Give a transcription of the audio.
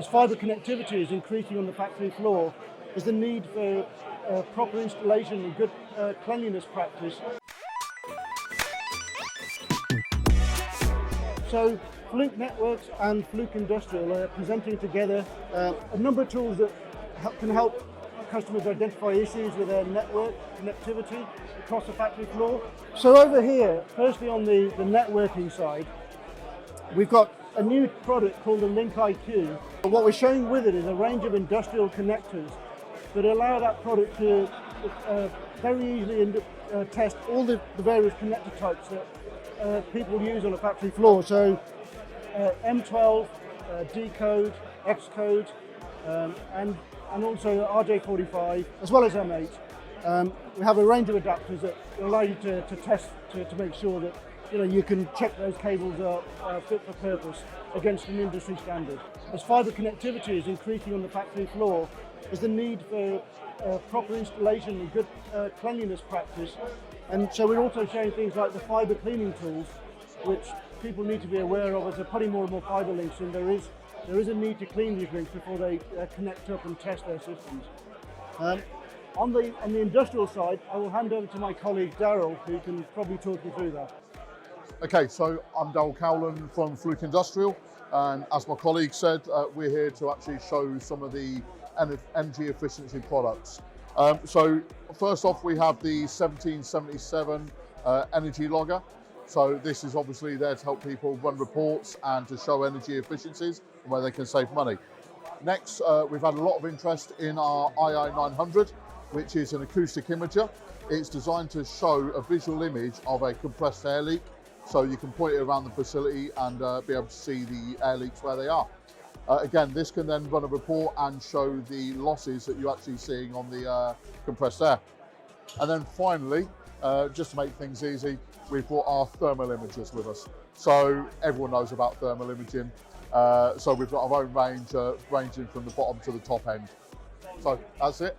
as fibre connectivity is increasing on the factory floor, there's the need for proper installation and good cleanliness practice. So Fluke Networks and Fluke Industrial are presenting together a number of tools that can help customers identify issues with their network connectivity across the factory floor. So over here, firstly on the networking side, we've got a new product called the Link IQ. What we're showing with it is a range of industrial connectors that allow that product to very easily test all the various connector types that people use on a factory floor. So M12, D code, X code, and also RJ45, as well as M8. We have a range of adapters that allow you to test to make sure that you can check those cables are fit for purpose against an industry standard. As fibre connectivity is increasing on the factory floor, there's the need for proper installation and good cleanliness practice. And so we're also showing things like the fibre cleaning tools, which people need to be aware of as they're putting more and more fibre links in. There is a need to clean these links before they connect up and test their systems. On the industrial side, I will hand over to my colleague Daryl, who can probably talk you through that. Okay, so I'm Daryl Cowland from Fluke Industrial, and as my colleague said, we're here to actually show some of the energy efficiency products. So first off, we have the 1777 energy logger. So this is obviously there to help people run reports and to show energy efficiencies and where they can save money. Next, we've had a lot of interest in our II900, which is an acoustic imager. It's designed to show a visual image of a compressed air leak, so you can point it around the facility and be able to see the air leaks where they are. Again, this can then run a report and show the losses that you're actually seeing on the compressed air. And then finally, just to make things easy, we've brought our thermal imagers with us. So everyone knows about thermal imaging. So we've got our own range, ranging from the bottom to the top end. So that's it.